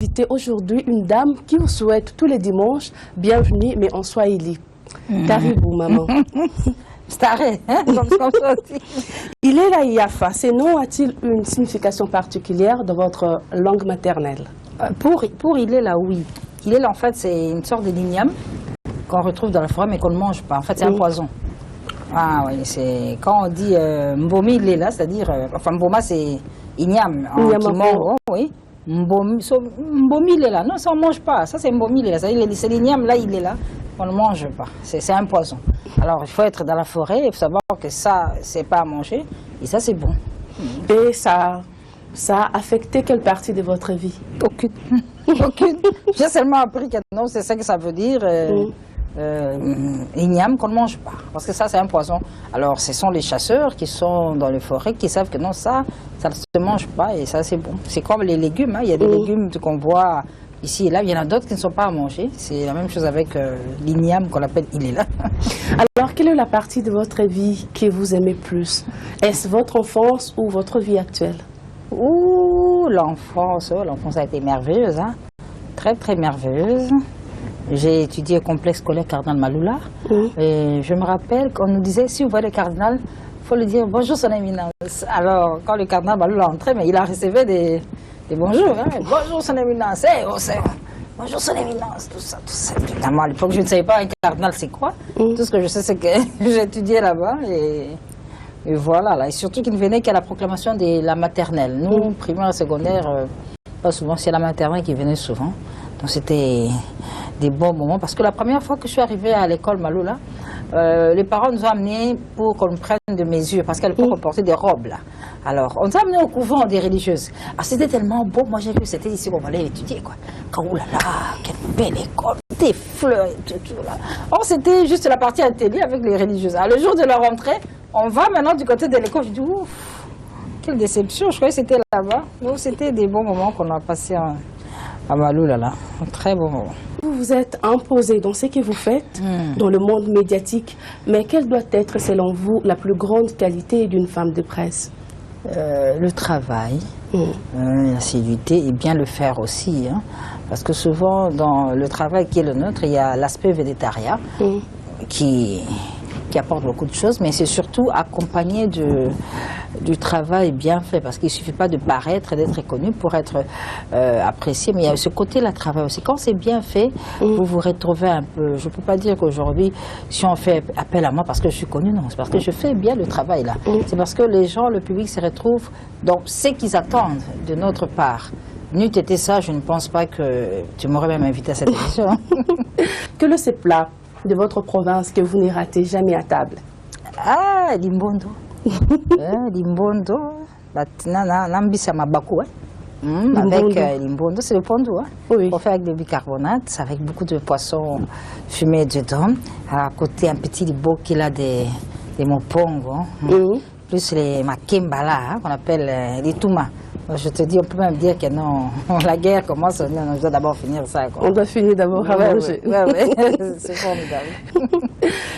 Invité aujourd'hui une dame qui vous souhaite tous les dimanches bienvenue, mais en swahili. Karibu, maman. Staré, hein, comme ça aussi. Il est la Yafa. Ce nom a-t-il une signification particulière dans votre langue maternelle? Pour il est là, oui. Il est là, en fait, c'est une sorte de l'igname qu'on retrouve dans la forêt, mais qu'on ne mange pas. En fait, c'est un poison. Ah oui, c'est quand on dit mbomi, il est là, c'est-à-dire, enfin, mboma, c'est igname, en kimon, oui. Mbomi, il est là. Non, ça, on ne mange pas. Ça, c'est mbomi, il est là. C'est l'igname, là, il est là. On ne mange pas. C'est un poison. Alors, il faut être dans la forêt, il faut savoir que ça, c'est pas à manger. Et ça, c'est bon. Et ça a affecté quelle partie de votre vie? Aucune. Aucune. J'ai seulement appris que non, c'est ça que ça veut dire. Igname qu'on ne mange pas. Parce que ça, c'est un poison. Alors, ce sont les chasseurs qui sont dans les forêts qui savent que non, ça ne se mange pas et ça, c'est bon. C'est comme les légumes. Hein. Il y a des légumes qu'on voit ici et là. Il y en a d'autres qui ne sont pas à manger. C'est la même chose avec l'igname qu'on appelle il est là. Alors, quelle est la partie de votre vie que vous aimez plus? Est-ce votre enfance ou votre vie actuelle? Ouh, l'enfance a été merveilleuse. Hein. Très, très merveilleuse. J'ai étudié au complexe scolaire Cardinal Maloula. Et je me rappelle qu'on nous disait, si vous voyez le cardinal, il faut lui dire bonjour son éminence. Alors, quand le cardinal Maloula entrait, mais il a reçu des bonjours. Hein. Bonjour son éminence, bonjour son éminence, tout ça. Évidemment, à l'époque, je ne savais pas un cardinal c'est quoi. Tout ce que je sais, c'est que j'ai étudié là-bas. Et voilà, là. Et surtout qu'il ne venait qu'à la proclamation de la maternelle. Nous, primaire et secondaire, pas souvent, c'est la maternelle qui venait souvent. Donc c'était des bons moments. Parce que la première fois que je suis arrivée à l'école Maloula, les parents nous ont amenés pour qu'on prenne des mesures. Parce qu'à l'époque, on portait des robes, là. Alors, on nous a amenés au couvent des religieuses. Alors, c'était tellement beau. Moi, j'ai vu que c'était ici qu'on allait étudier, quoi. Quand, oh là là, quelle belle école, des fleurs et tout, là. Or, c'était juste la partie atelier avec les religieuses. Alors, le jour de leur rentrée, on va maintenant du côté de l'école. Je dis, ouf, quelle déception. Je croyais que c'était là-bas. Donc, c'était des bons moments qu'on a passés à Maloula, là. Un très bon moment. Vous vous êtes imposé dans ce que vous faites, dans le monde médiatique. Mais quelle doit être, selon vous, la plus grande qualité d'une femme de presse? Le travail, l'assiduité et bien le faire aussi. Hein, parce que souvent, dans le travail qui est le nôtre, il y a l'aspect végétariat qui apporte beaucoup de choses, mais c'est surtout accompagné du travail bien fait, parce qu'il ne suffit pas de paraître et d'être connu pour être apprécié, mais il y a ce côté-là, travail aussi. Quand c'est bien fait, vous vous retrouvez un peu. Je ne peux pas dire qu'aujourd'hui, si on fait appel à moi parce que je suis connue, non, c'est parce que je fais bien le travail là. C'est parce que les gens, le public se retrouve dans ce qu'ils attendent de notre part. N'eût été ça, je ne pense pas que tu m'aurais même invité à cette émission. Quel est ce plat de votre province que vous ne ratez jamais à table? Ah, l'imbondo. L'imbondo. L'ambissa mabakou. Avec l'imbondo, c'est le pondo. Hein. Oui. On fait avec des bicarbonates, avec beaucoup de poissons fumés dedans. À côté, un petit libo qu'il a des mopongo. Plus les makembala, hein, qu'on appelle les touma. Je te dis, on peut même dire que non, la guerre commence, on doit d'abord finir ça. Quoi. On doit finir d'abord à manger. C'est formidable.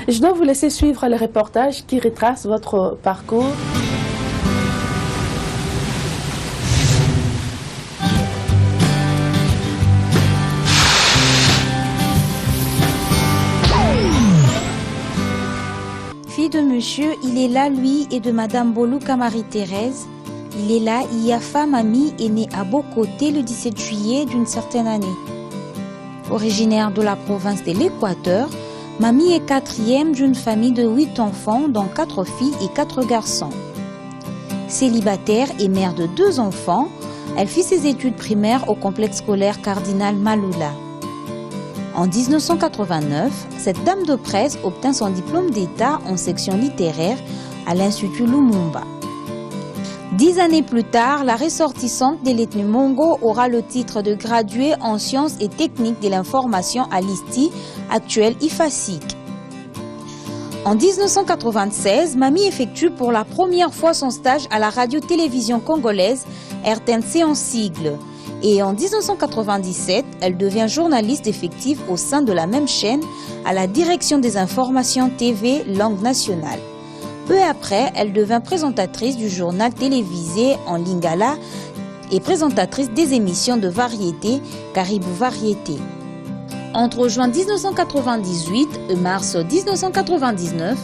Je dois vous laisser suivre le reportage qui retrace votre parcours. Fille de monsieur, il est là, lui, et de madame Boluka Marie-Thérèse. Il est là, Yafa Mami est née à Bokoté le 17 juillet d'une certaine année. Originaire de la province de l'Équateur, Mami est quatrième d'une famille de 8 enfants, dont 4 filles et 4 garçons. Célibataire et mère de 2 enfants, elle fit ses études primaires au complexe scolaire Cardinal Maloula. En 1989, cette dame de presse obtint son diplôme d'État en section littéraire à l'Institut Lumumba. 10 années plus tard, la ressortissante de l'ethnie Mongo aura le titre de graduée en sciences et techniques de l'information à l'ISTI, actuelle IFASIC. En 1996, Mami effectue pour la première fois son stage à la radio-télévision congolaise, RTNC en sigle. Et en 1997, elle devient journaliste effective au sein de la même chaîne à la direction des informations TV langue nationale. Peu après, elle devint présentatrice du journal télévisé en lingala et présentatrice des émissions de variété Caribou Variété. Entre juin 1998 et mars 1999,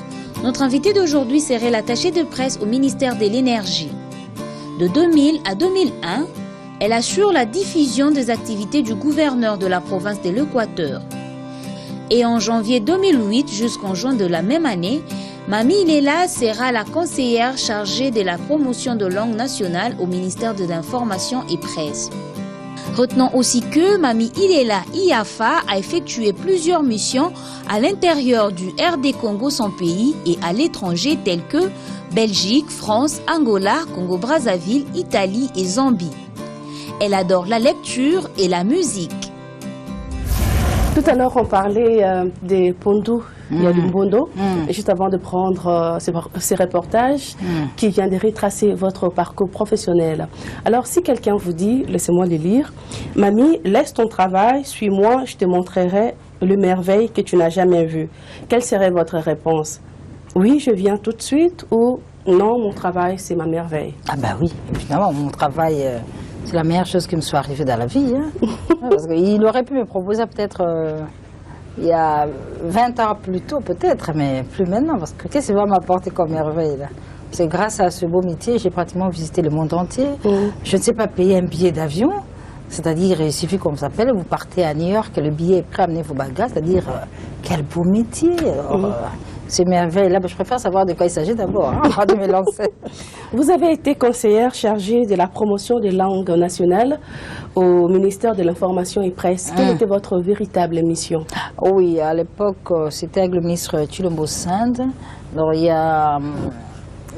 notre invitée d'aujourd'hui serait l'attachée de presse au ministère de l'Énergie. De 2000 à 2001, elle assure la diffusion des activités du gouverneur de la province de l'Équateur. Et en janvier 2008 jusqu'en juin de la même année, Mami Ilela sera la conseillère chargée de la promotion de langue nationale au ministère de l'Information et Presse. Retenons aussi que Mami Ilela Iyafa a effectué plusieurs missions à l'intérieur du RD Congo, son pays, et à l'étranger tels que Belgique, France, Angola, Congo-Brazzaville, Italie et Zambie. Elle adore la lecture et la musique. Tout à l'heure, on parlait des Pondou, il y a du Mbondo, juste avant de prendre ces reportages qui viennent de retracer votre parcours professionnel. Alors, si quelqu'un vous dit, laissez-moi les lire, « Mamie, laisse ton travail, suis-moi, je te montrerai le merveille que tu n'as jamais vu. » Quelle serait votre réponse? Oui, je viens tout de suite, ou non, mon travail, c'est ma merveille? Ah bah oui, évidemment, mon travail... c'est la meilleure chose qui me soit arrivée dans la vie. Hein. Parce qu'il aurait pu me proposer peut-être il y a 20 ans plus tôt, peut-être, mais plus maintenant. Parce que qu'est-ce qui va m'apporter comme merveille là? C'est grâce à ce beau métier, j'ai pratiquement visité le monde entier. Je ne sais pas payer un billet d'avion. C'est-à-dire, il suffit qu'on vous appelle, vous partez à New York, le billet est prêt à amener vos bagages. C'est-à-dire, quel beau métier. Ces merveilles-là, je préfère savoir de quoi il s'agit d'abord, hein, avant de me lancer. Vous avez été conseillère chargée de la promotion des langues nationales au ministère de l'Information et Presse. Quelle était votre véritable mission? Oui, à l'époque, c'était avec le ministre Chilombo Sand. Alors, il y a...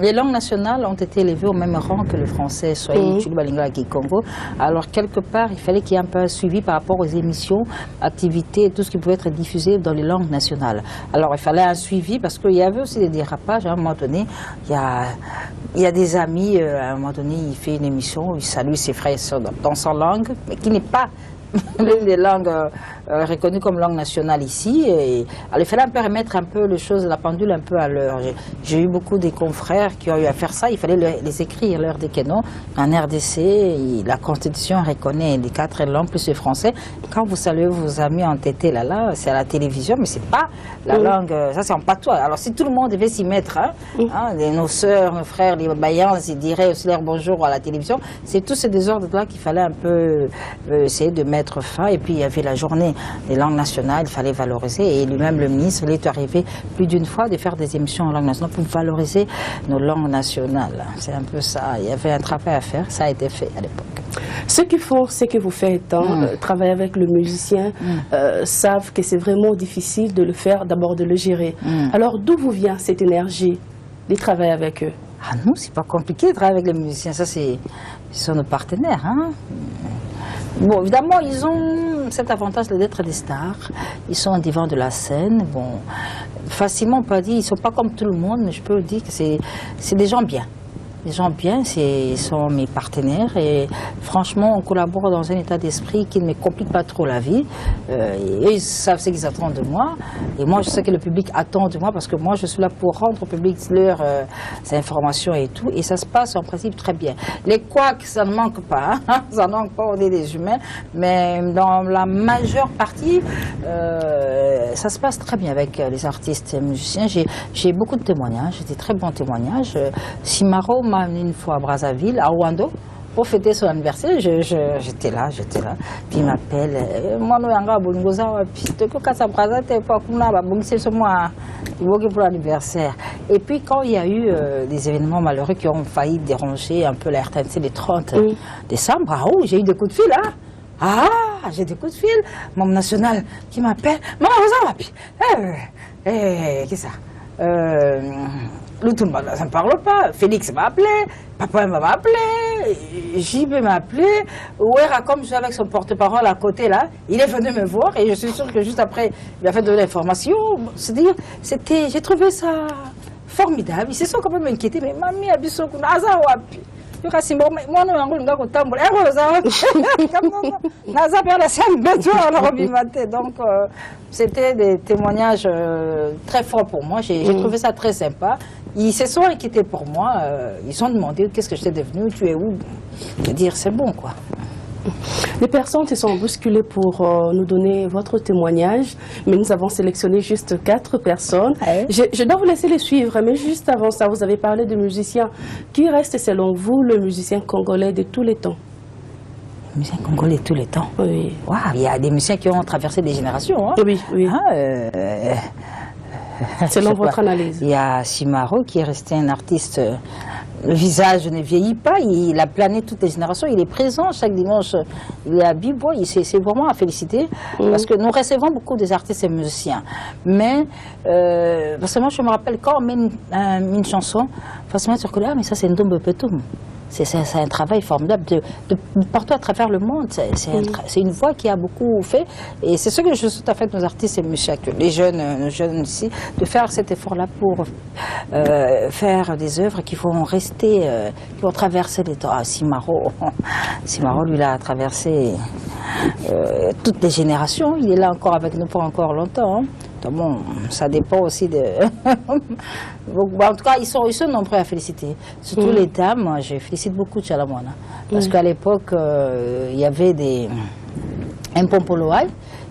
Les langues nationales ont été élevées au même rang que le français, Swahili, Tsholu, Lingala, Kikongo. Alors, quelque part, il fallait qu'il y ait un peu un suivi par rapport aux émissions, activités et tout ce qui pouvait être diffusé dans les langues nationales. Alors, il fallait un suivi parce qu'il y avait aussi des dérapages. À un moment donné, il y a des amis, à un moment donné, il fait une émission, il salue ses frères et sœurs dans sa langue, mais qui n'est pas les langues reconnues comme langue nationale ici. Et, alors, il fallait un peu remettre un peu les choses, la pendule un peu à l'heure. J'ai eu beaucoup de confrères qui ont eu à faire ça. Il fallait les écrire, l'heure des canons. En RDC, la Constitution reconnaît les 4 langues plus le français. Quand vous saluez vos amis entêtés là, c'est à la télévision, mais c'est pas la langue, ça c'est en patois. Alors si tout le monde devait s'y mettre, nos sœurs, nos frères, les Bayans, ils diraient aussi leur bonjour à la télévision. C'est tous ces désordres-là qu'il fallait un peu essayer de mettre fin. Et puis il y avait la journée des langues nationales, il fallait valoriser. Et lui-même, le ministre, il est arrivé plus d'une fois de faire des émissions en langue nationale pour valoriser nos langues nationales. C'est un peu ça. Il y avait un travail à faire, ça a été fait à l'époque. Ceux qui font ce que vous faites, travailler avec le musicien, savent que c'est vraiment difficile de le faire, d'abord de le gérer. Alors d'où vous vient cette énergie de travailler avec eux? Ah non, c'est pas compliqué de travailler avec les musiciens, ça ce sont nos partenaires. Hein. Bon, évidemment, ils ont cet avantage d'être des stars. Ils sont en divan de la scène. Bon, facilement, on peut dire, ils ne sont pas comme tout le monde, mais je peux dire que c'est des gens bien. Les gens bien, ils sont mes partenaires et franchement, on collabore dans un état d'esprit qui ne me complique pas trop la vie. Et ils savent ce qu'ils attendent de moi. Et moi, je sais que le public attend de moi parce que moi, je suis là pour rendre au public leurs informations et tout. Et ça se passe en principe très bien. Les couacs, ça ne manque pas. Hein, ça ne manque pas, on est des humains. Mais dans la majeure partie, ça se passe très bien avec les artistes et musiciens. J'ai beaucoup de témoignages, des très bons témoignages. Simaro m'a amené une fois à Brazzaville, à Ouando, pour fêter son anniversaire. J'étais là. Puis il m'appelle. Moi, pour l'anniversaire. Et puis quand il y a eu des événements malheureux qui ont failli déranger un peu la RTNC le 30 décembre, j'ai eu des coups de fil. J'ai des coups de fil. Mon national qui m'appelle. Maman, qu'est-ce que ça? L'autre, ça ne parle pas. Félix m'a appelé, papa m'a appelé, JB m'a appelé. Ouera, comme je suis avec son porte-parole à côté là, il est venu me voir et je suis sûre que juste après, il a fait de l'information. C'est-à-dire, j'ai trouvé ça formidable. Ils se sont quand même inquiétés, mais mamie a vu son coup. Donc, c'était des témoignages très forts pour moi. J'ai trouvé ça très sympa. Ils se sont inquiétés pour moi. Ils ont demandé qu'est-ce que j'étais devenue, tu es où? Je veux dire, c'est bon, quoi. Les personnes se sont bousculées pour nous donner votre témoignage, mais nous avons sélectionné juste 4 personnes. Ouais. Je dois vous laisser les suivre, mais juste avant ça, vous avez parlé de musiciens. Qui reste selon vous le musicien congolais de tous les temps? Le musicien congolais de tous les temps. Oui. Wow, il y a des musiciens qui ont traversé des générations. Hein. Oui, oui. Selon votre analyse. Il y a Simaro qui est resté un artiste. Le visage ne vieillit pas, il a plané toutes les générations, il est présent chaque dimanche, il est à B-Boy, c'est vraiment à féliciter, parce que nous recevons beaucoup des artistes et musiciens. Mais, parce que moi je me rappelle quand on met une chanson, forcément tu reconnais, ah mais ça c'est Ndombe Petum. C'est un travail formidable de partout à travers le monde. C'est une voix qui a beaucoup fait. Et c'est ce que je souhaite à fait nos artistes et musiciens actuels, les jeunes ici, de faire cet effort-là pour faire des œuvres qui vont rester, qui vont traverser les temps. Ah, Simaro, lui, il a traversé toutes les générations. Il est là encore avec nous pour encore longtemps. Hein. Donc bon, ça dépend aussi de... en tout cas, ils sont nombreux à féliciter. Surtout les dames, moi, je félicite beaucoup Tchalamwana. Parce qu'à l'époque, il y avait un Pompoloaï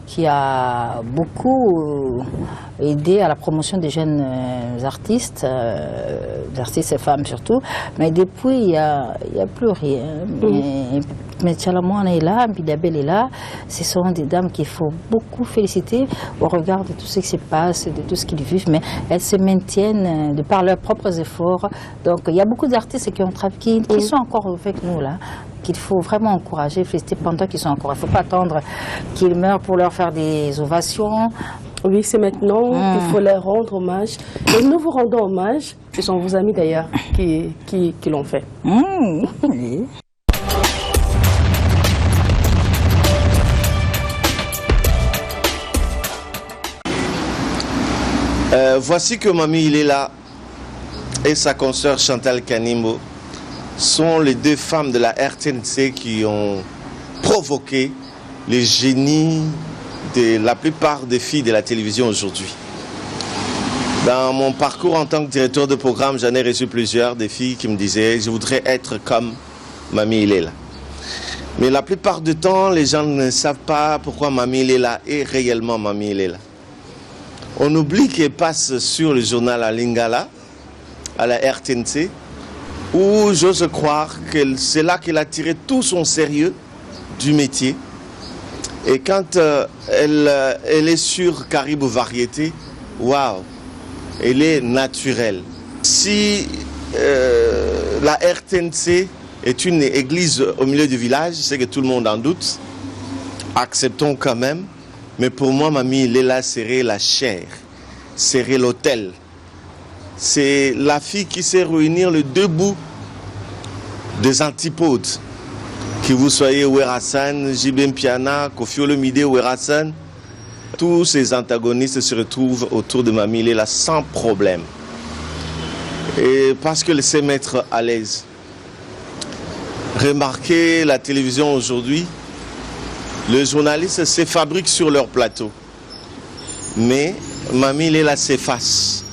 qui a beaucoup aidé à la promotion des jeunes artistes, et femmes surtout. Mais depuis, il n'y a plus rien. Mais Tchalamwana est là, Mbidabel est là. Ce sont des dames qu'il faut beaucoup féliciter au regard de tout ce qui se passe, de tout ce qu'ils vivent. Mais elles se maintiennent de par leurs propres efforts. Donc il y a beaucoup d'artistes qui sont encore avec nous là, qu'il faut vraiment encourager, féliciter pendant qu'ils sont encore. Il ne faut pas attendre qu'ils meurent pour leur faire des ovations. Oui, c'est maintenant qu'il faut leur rendre hommage. Et nous vous rendons hommage. Ce sont vos amis d'ailleurs qui l'ont fait. Oui. Voici que Mami il est là et sa consoeur Chantal Kanimbo sont les 2 femmes de la RTNC qui ont provoqué le génie de la plupart des filles de la télévision aujourd'hui. Dans mon parcours en tant que directeur de programme, j'en ai reçu plusieurs des filles qui me disaient « je voudrais être comme Mami il est là ». Mais la plupart du temps, les gens ne savent pas pourquoi Mami il est là et réellement Mami il est là. On oublie qu'elle passe sur le journal à Lingala, à la RTNC, où j'ose croire que c'est là qu'elle a tiré tout son sérieux du métier. Et quand elle est sur Caribou Variété, waouh, elle est naturelle. Si la RTNC est une église au milieu du village, je sais que tout le monde en doute, acceptons quand même. Mais pour moi, Mami Léla serait la chair, serait l'autel. C'est la fille qui sait réunir les 2 bouts des antipodes. Que vous soyez Ouerassan, Jibem Piana, Kofi Olomide Ouerassan, tous ces antagonistes se retrouvent autour de Mami Léla sans problème. Et parce qu'elle sait mettre à l'aise. Remarquez la télévision aujourd'hui. Les journalistes se fabriquent sur leur plateau. Mais Mami Léla s'efface.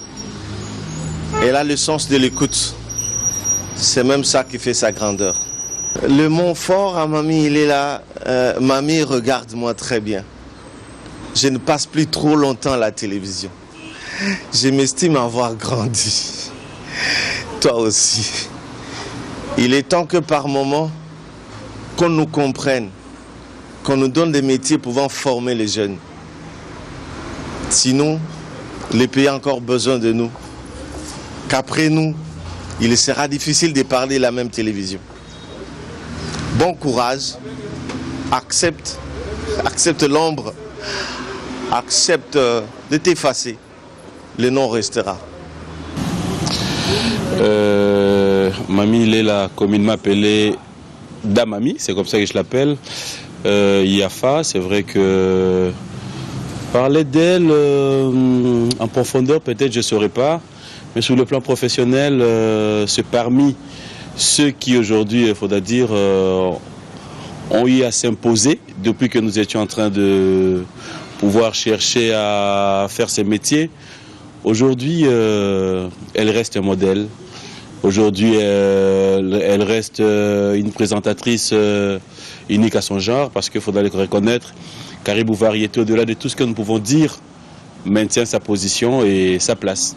Elle a le sens de l'écoute. C'est même ça qui fait sa grandeur. Le mot fort à Mami Léla, Mami regarde-moi très bien. Je ne passe plus trop longtemps à la télévision. Je m'estime avoir grandi. Toi aussi. Il est temps que par moment, qu'on nous comprenne. Qu'on nous donne des métiers pouvant former les jeunes. Sinon, les pays ont encore besoin de nous. Qu'après nous, il sera difficile de parler la même télévision. Bon courage, accepte l'ombre, accepte de t'effacer. Le nom restera. Mami Léla, comme il m'appelait Damami, c'est comme ça que je l'appelle. Yafa, c'est vrai que parler d'elle en profondeur, peut-être je ne saurais pas, mais sur le plan professionnel, c'est parmi ceux qui aujourd'hui, il faudra dire, ont eu à s'imposer depuis que nous étions en train de pouvoir chercher à faire ces métiers. Aujourd'hui, elle reste un modèle. Aujourd'hui, elle reste une présentatrice unique à son genre, parce qu'il faudra le reconnaître. Caribou Variété, au-delà de tout ce que nous pouvons dire, maintient sa position et sa place.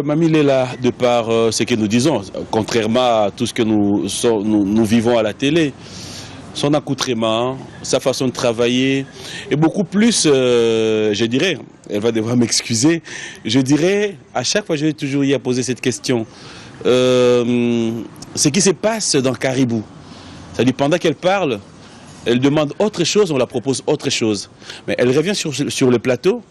Mamie Léla, de par ce que nous disons, contrairement à tout ce que nous vivons à la télé, son accoutrement, sa façon de travailler, et beaucoup plus, je dirais, elle va devoir m'excuser, je dirais, à chaque fois je vais toujours y poser cette question, ce qui se passe dans Caribou, c'est-à-dire pendant qu'elle parle, elle demande autre chose, on la propose autre chose, mais elle revient sur le plateau,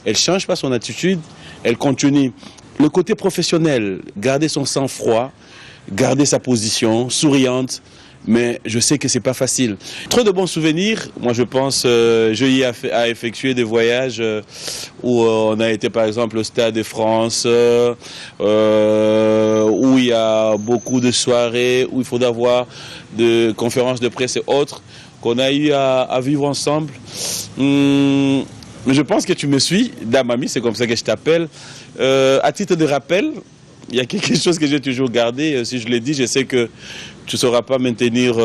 elle ne change pas son attitude, elle continue. Le côté professionnel, garder son sang-froid, garder sa position, souriante, mais je sais que c'est pas facile. Trop de bons souvenirs. Moi, je pense, j'ai eu à effectuer des voyages où on a été, par exemple, au Stade de France, où il y a beaucoup de soirées, où il faut avoir de conférences de presse et autres, qu'on a eu à vivre ensemble. Mais je pense que tu me suis, Damami, c'est comme ça que je t'appelle. À titre de rappel, il y a quelque chose que j'ai toujours gardé. Si je l'ai dit, je sais que tu ne sauras pas maintenir,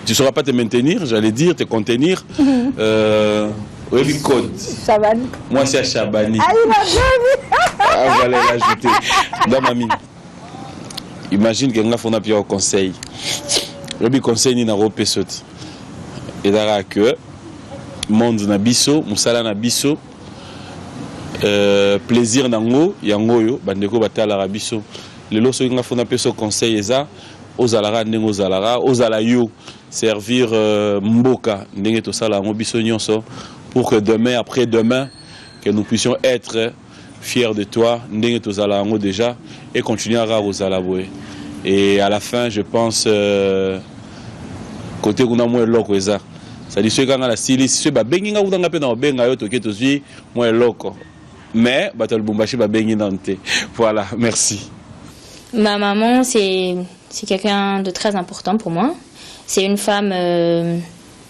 tu sauras pas te maintenir, j'allais dire, te contenir. Oui, code. Chabani. Moi, c'est à Chabani. Ah, il a bien vu. Ah, on va l'ajouter. Damami, imagine que nous avons fait un conseil. Le conseil ni na repesot. Et d'ailleurs que monde na biso, musala na biso. Plaisir nango yango yo bandeko batala rabiso lelo so nga fona peso conseil eza ozalara ndengo ozalara ozala yo servir mboka ndenge to sala ngo biso nyonso pour que demain après demain que nous puissions être fiers de toi ndenge to sala ngo déjà et continuer à ozala boé et à la fin je pense côté kuna mo eloko eza ça dit ce kanga la sili ce ba bengi nga udanga pe na benga yo to ke to zui mo eloko. Mais voilà, merci. Ma maman, c'est quelqu'un de très important pour moi. C'est une femme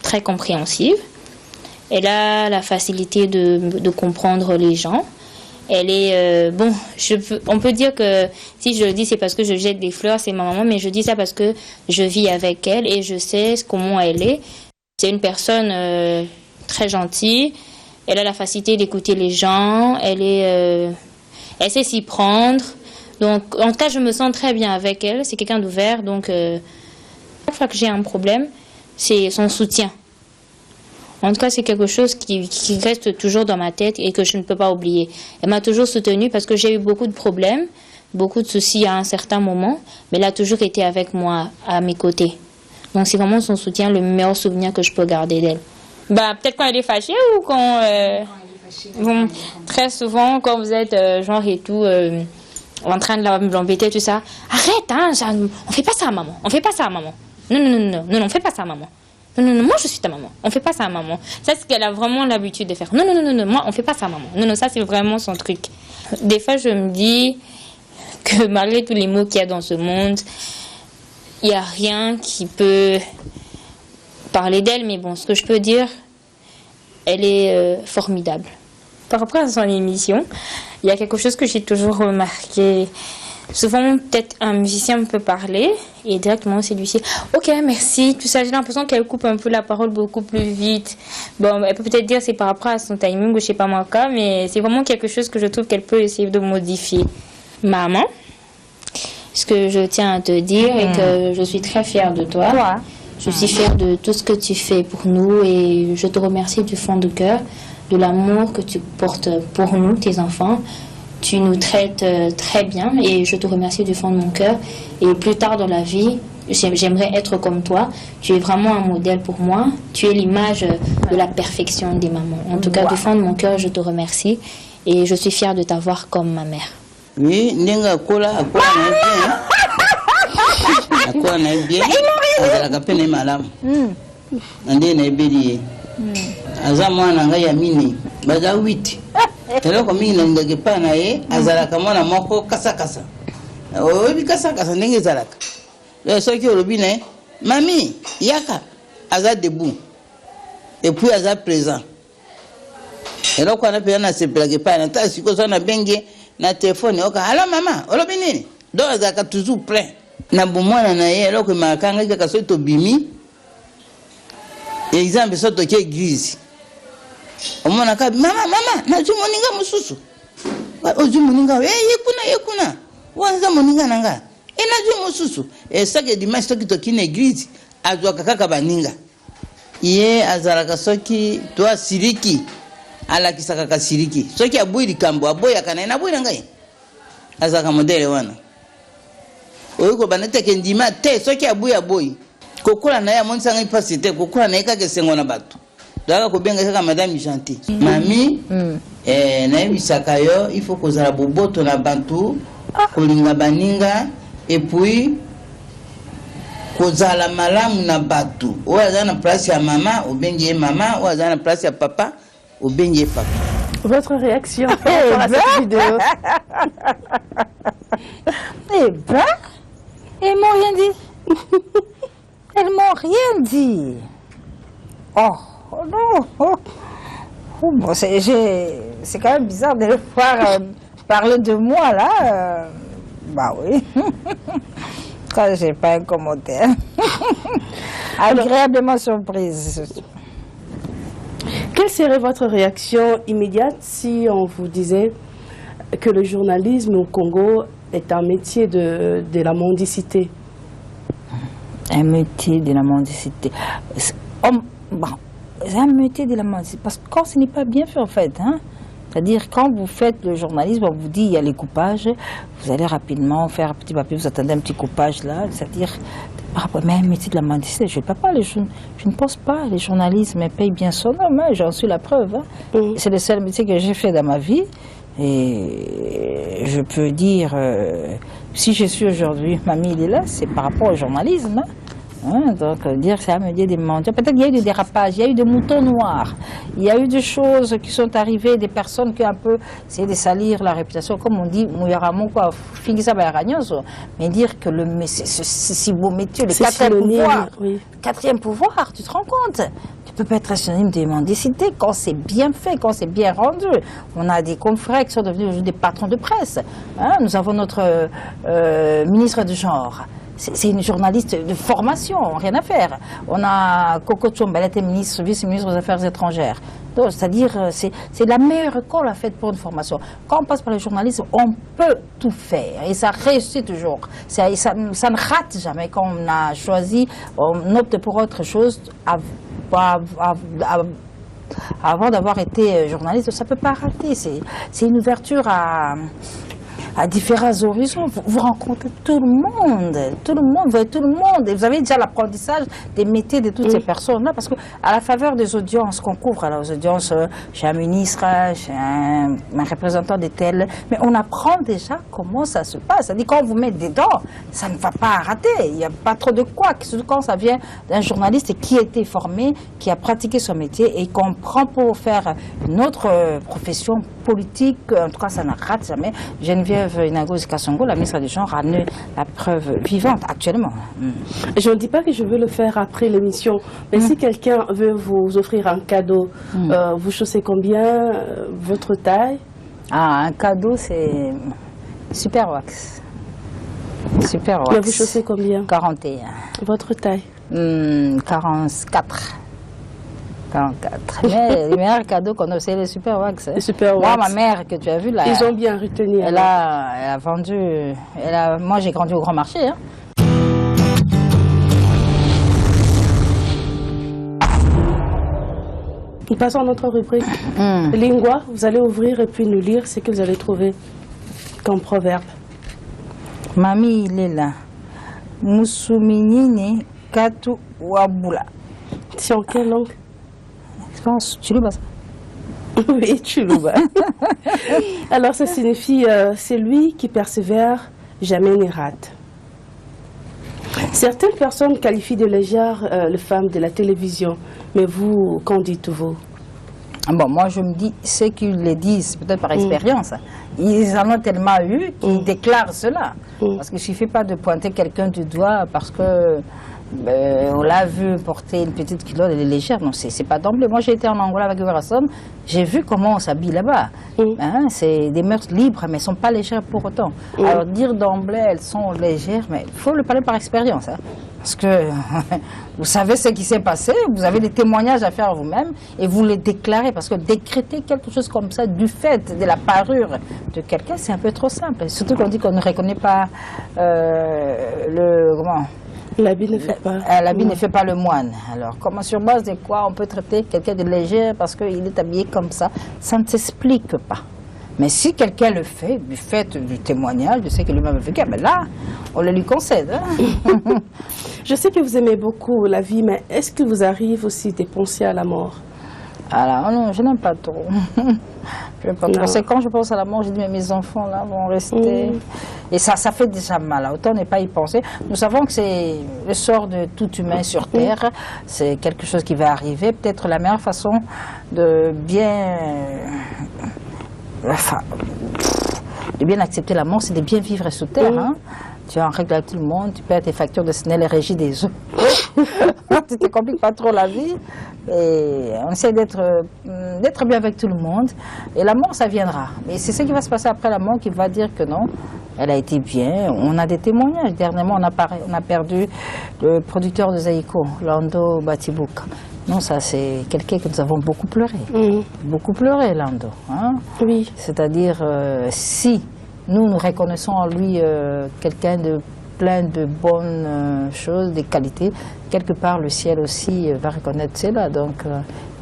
très compréhensive. Elle a la facilité de comprendre les gens. Elle est... on peut dire que si je le dis, c'est parce que je jette des fleurs, c'est ma maman, mais je dis ça parce que je vis avec elle et je sais comment elle est. C'est une personne très gentille. Elle a la facilité d'écouter les gens, elle sait s'y prendre. Donc, en tout cas, je me sens très bien avec elle. C'est quelqu'un d'ouvert. Donc, chaque fois que j'ai un problème, c'est son soutien. En tout cas, c'est quelque chose qui reste toujours dans ma tête et que je ne peux pas oublier. Elle m'a toujours soutenue parce que j'ai eu beaucoup de problèmes, beaucoup de soucis à un certain moment. Mais elle a toujours été avec moi, à mes côtés. Donc, c'est vraiment son soutien, le meilleur souvenir que je peux garder d'elle. Bah, peut-être quand elle est fâchée ou quand... bon, très souvent, quand vous êtes genre et tout, en train de l'embêter, tout ça. Arrête, hein, on fait pas ça à maman. On fait pas ça à maman. Non, on fait pas ça à maman. Non, moi je suis ta maman. On fait pas ça à maman. Ça, c'est ce qu'elle a vraiment l'habitude de faire. Non, moi on fait pas ça à maman. Non, ça c'est vraiment son truc. Des fois, je me dis que malgré tous les mots qu'il y a dans ce monde, il n'y a rien qui peut... parler d'elle, mais bon, ce que je peux dire, elle est formidable. Par rapport à son émission, il y a quelque chose que j'ai toujours remarqué. Souvent, peut-être un musicien peut parler et directement celui-ci, ok, merci, tout ça. J'ai l'impression qu'elle coupe un peu la parole beaucoup plus vite. Bon, elle peut peut-être dire c'est par rapport à son timing ou je sais pas moi quoi, mais c'est vraiment quelque chose que je trouve qu'elle peut essayer de modifier. Maman, ce que je tiens à te dire est que je suis très fière de toi. Je suis fière de tout ce que tu fais pour nous et je te remercie du fond du cœur, de l'amour que tu portes pour nous, tes enfants. Tu nous traites très bien et je te remercie du fond de mon cœur. Et plus tard dans la vie, j'aimerais être comme toi. Tu es vraiment un modèle pour moi. Tu es l'image de la perfection des mamans. En tout cas, du fond de mon cœur, je te remercie et je suis fière de t'avoir comme ma mère. Oui, Nenga Kola, Akwa na bien, azalaka pene malamu. Ande na ebeli. Aza mwana nga ya mini, baza 8. Teloko mingi na ngake pa na ye, azalaka mwana moko kasa kasa. oyebi kasakasa ndenge ezalaka soki olobi na ye mami yaka aza debout et puis aza présent eloko wana mpenza nasepelaka epai na tala sikoyo so nabengi na telefone oka alo mama olobi nini donc azalaka toujours plein na bomwana na ye eloko emakangaki kaka soki tobimi exemple so toki église omonaka mama nazwi moninga mosusu ozwi moninga ye kuna wanza moninga na nga nazwi mosusu saki dimanche soki toki na église azwaka kaka baninga ye azalaka soki to asiriki alakisaka kaka siriki soki aboyi likambo aboyaka na ye naboyi na ngai azalaka modele wana oyo kobanda teke ndima te soki aboyi kokola na ye amonisa ngai mpasi te kokola na ye kaka esengo na bato doaka kobenga kaka madame gentil mami nayebisaka yo il faut kozala boboto na bato kolinga baninga epuis kozala malamu na bato oyo aza na place ya mama obengi ye mama oyo aza na place ya papa obengi ye papa. Votre réaction par rapport à cette vidéo? Eh ben, elles m'ont rien dit. Elles m'ont rien dit. Oh non. Oh, bon, c'est quand même bizarre de le voir parler de moi là. Bah oui. Quand j'ai pas un commentaire. Agréablement surprise. Quelle serait votre réaction immédiate si on vous disait que le journalisme au Congo est un métier de la mendicité? Un métier de la mendicité. Bon, c'est un métier de la mendicité. Parce que quand ce n'est pas bien fait en fait, hein, c'est-à-dire quand vous faites le journalisme, on vous dit il y a les coupages, vous allez rapidement faire un petit papier, vous attendez un petit coupage là, c'est-à-dire, mais un métier de la mendicité, je ne peux pas, je ne pense pas, les journalistes payent bien son homme, hein, j'en suis la preuve. Hein. C'est le seul métier que j'ai fait dans ma vie. Et je peux dire, si je suis aujourd'hui, mamie il est là, c'est par rapport au journalisme. Hein, donc dire que c'est un métier des mendiants. Peut-être qu'il y a eu des dérapages, il y a eu des moutons noirs, il y a eu des choses qui sont arrivées, des personnes qui ont un peu essayé de salir la réputation, comme on dit, mais dire que c'est si beau métier, le quatrième pouvoir, oui. Quatrième pouvoir, tu te rends compte? Tu peux pas être synonyme de mendicité quand c'est bien fait, quand c'est bien rendu. On a des confrères qui sont devenus des patrons de presse. Hein, nous avons notre ministre du genre. C'est une journaliste de formation, rien à faire. On a Coco Tchomba, elle était ministre, vice-ministre des Affaires étrangères. C'est-à-dire, c'est la meilleure école à faire pour une formation. Quand on passe par le journalisme, on peut tout faire et ça réussit toujours. Ça ne rate jamais. Quand on a choisi, on opte pour autre chose avant d'avoir été journaliste, ça ne peut pas rater. C'est une ouverture à différents horizons. Vous rencontrez tout le monde, vous voyez tout le monde. Et vous avez déjà l'apprentissage des métiers de toutes ces personnes-là, parce qu'à la faveur des audiences qu'on couvre, alors aux audiences chez un ministre, chez un représentant de tel, mais on apprend déjà comment ça se passe. C'est-à-dire quand on vous met dedans, ça ne va pas rater. Il n'y a pas trop de quoi. Surtout quand ça vient d'un journaliste qui a été formé, qui a pratiqué son métier et qu'on prend pour faire une autre profession politique. En tout cas, ça ne rate jamais. Geneviève Inagozi Kasongo, la ministre du genre, a amené la preuve vivante actuellement. Je ne dis pas que je veux le faire après l'émission, mais si quelqu'un veut vous offrir un cadeau, vous chaussez combien, votre taille? Ah, un cadeau, c'est Super Wax. Super Wax. Mais vous chaussez combien? 41. Votre taille? 44. 44. Mais le meilleur cadeau qu'on a, c'est le Super Wax. Le Super Wax. Moi, ma mère, que tu as vu là. Ils ont bien retenu. Elle a vendu. Moi, j'ai grandi au Grand Marché. Hein. Nous passons à notre rubrique. Lingua, vous allez ouvrir et puis nous lire ce que vous allez trouver comme proverbe. Mami, il est là. Musuminine katu wabula. C'est en quelle langue? Je pense Tshuluba. Oui, Tshuluba. Alors ça signifie celui qui persévère jamais ne rate. Certaines personnes qualifient de légère les femmes de la télévision, mais vous, qu'en dites-vous? Bon, moi je me dis, ceux qui le disent, peut-être par expérience, ils en ont tellement eu qu'ils déclarent cela. Parce qu'il ne suffit pas de pointer quelqu'un du doigt parce que on l'a vu porter une petite culotte, elle est légère. Non, c'est pas d'emblée. Moi j'ai été en Angola avec Everson, j'ai vu comment on s'habille là-bas. Hein, c'est des mœurs libres, mais elles ne sont pas légères pour autant. Alors dire d'emblée, elles sont légères, mais il faut le parler par expérience. Hein. Parce que vous savez ce qui s'est passé, vous avez des témoignages à faire vous-même et vous les déclarez. Parce que décréter quelque chose comme ça du fait de la parure de quelqu'un, c'est un peu trop simple. Et surtout qu'on dit qu'on ne reconnaît pas l'habit ne fait pas. L'habit ne fait pas le moine. Alors, comment, sur base de quoi on peut traiter quelqu'un de léger parce qu'il est habillé comme ça? Ça ne s'explique pas. Mais si quelqu'un le fait, du fait du témoignage, de ce qu'il lui-même a vécu, ben là, on le lui concède. Hein. Je sais que vous aimez beaucoup la vie, mais est-ce qu'il vous arrive aussi de penser à la mort? Alors, non, je n'aime pas trop. C'est quand je pense à la mort, je dis, mais mes enfants là vont rester. Et ça fait déjà mal. Autant ne pas y penser. Nous savons que c'est le sort de tout humain sur Terre. C'est quelque chose qui va arriver. Peut-être la meilleure façon de bien accepter la mort, c'est de bien vivre sur Terre. Hein. Tu es en règle avec tout le monde, tu paies tes factures de SNEL et régie des eaux. Tu ne te compliques pas trop la vie. Et on essaie d'être bien avec tout le monde. Et la mort, ça viendra. Et c'est ce qui va se passer après la mort qui va dire que non, elle a été bien. On a des témoignages. Dernièrement, on a perdu le producteur de Zaïko, Lando Batibouk. Non, ça c'est quelqu'un que nous avons beaucoup pleuré. Beaucoup pleuré, Lando. Hein? Oui. C'est-à-dire, si nous reconnaissons en lui quelqu'un de plein de bonnes choses, des qualités, quelque part le ciel aussi va reconnaître cela. Donc,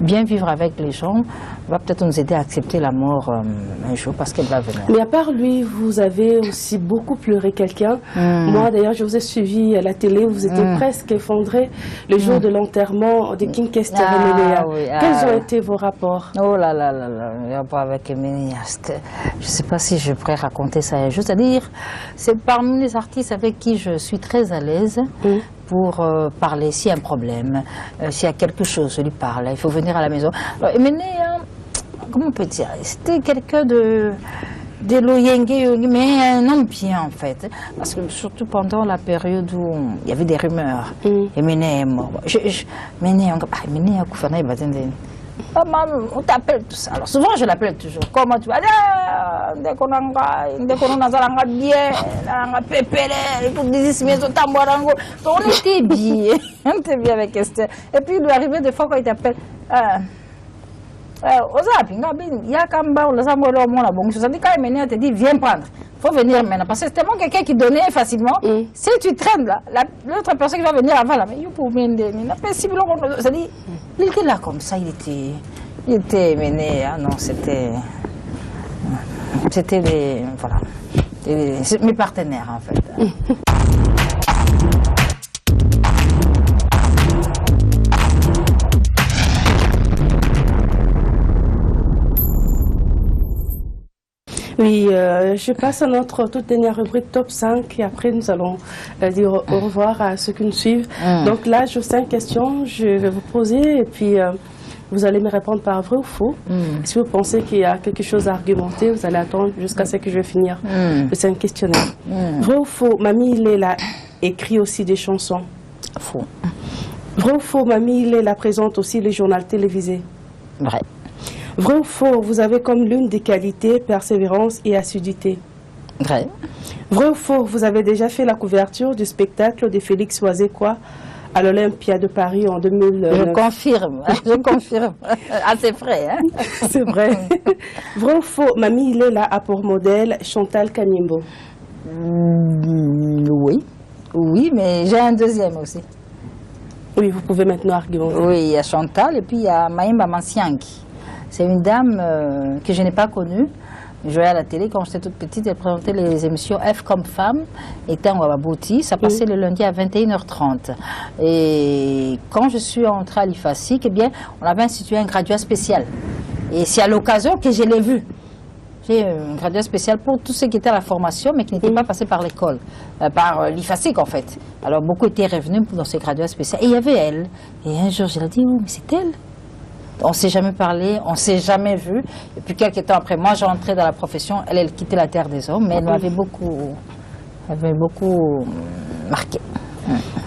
bien vivre avec les gens va peut-être nous aider à accepter la mort un jour parce qu'elle va venir. Mais à part lui, vous avez aussi beaucoup pleuré quelqu'un. Moi d'ailleurs, je vous ai suivi à la télé, vous étiez presque effondré le jour de l'enterrement de King Kester Emenea. Oui, Quels ont été vos rapports? Oh là là là là, le rapport avec Emenea, je ne sais pas si je pourrais raconter ça un jour. C'est-à-dire, c'est parmi les artistes avec qui je suis très à l'aise pour parler s'il y a un problème, s'il y a quelque chose, je lui parle, il faut venir à la maison. Alors, Emenea, comment on peut dire, c'était quelqu'un de loyengue, mais un homme bien en fait. Parce que surtout pendant la période où il y avait des rumeurs, Emenea est mort. Emenea, on t'appelle tout ça. Alors souvent je l'appelle toujours. Comment tu vas? On était bien. On était bien avec Esther. Et puis il lui arrivait des fois quand il t'appelle. Te dit viens prendre. Il faut venir maintenant. Parce que c'est tellement quelqu'un qui donnait facilement. Si tu traînes là, l'autre personne qui va venir avant là, mais il faut m'aider. Il était là comme ça, il était mené. Ah non, c'était mes partenaires en fait. Oui, je passe à notre toute dernière rubrique top 5 et après nous allons dire au revoir à ceux qui nous suivent. Donc là, j'ai 5 questions, je vais vous poser et puis vous allez me répondre par vrai ou faux. Si vous pensez qu'il y a quelque chose à argumenter, vous allez attendre jusqu'à ce que je vais finir le 5 questionnaires. Vrai ou faux, Mamie Léla écrit aussi des chansons? Faux. Vrai ou faux, Mamie Léla présente aussi les journaux télévisés? Vrai. Vrai ou faux, vous avez comme l'une des qualités persévérance et assiduité? Vrai. Vrai ou faux, vous avez déjà fait la couverture du spectacle de Félix Oisecois à l'Olympia de Paris en 2009? Je confirme, je confirme. Ah, c'est vrai, hein? C'est vrai. Vrai ou faux, Mamie Léla a pour modèle Chantal Kanimbo? Oui. Oui, mais j'ai un deuxième aussi. Oui, vous pouvez maintenant argumenter. Oui, il y a Chantal et puis il y a Maïmba Mansiangi. C'est une dame que je n'ai pas connue. Je voyais à la télé quand j'étais toute petite, elle présentait les émissions F comme femme et Temps Wababouti. Ça passait le lundi à 21h30. Et quand je suis entrée à l'IFASIC, eh bien, on avait institué un graduat spécial. Et c'est à l'occasion que je l'ai vu. J'ai un graduat spécial pour tous ceux qui étaient à la formation, mais qui n'étaient pas passés par l'école, par l'IFASIC en fait. Alors beaucoup étaient revenus dans ce graduat spécial. Et il y avait elle. Et un jour, je lui ai dit, oh, mais c'est elle. On ne s'est jamais parlé, on ne s'est jamais vu. Et puis quelques temps après, moi j'ai entré dans la profession, elle quittait la terre des hommes, mais elle m'avait beaucoup marqué.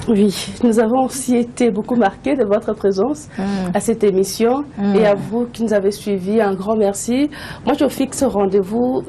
Oui, nous avons aussi été beaucoup marqués de votre présence à cette émission et à vous qui nous avez suivis, un grand merci. Moi, je fixe rendez-vous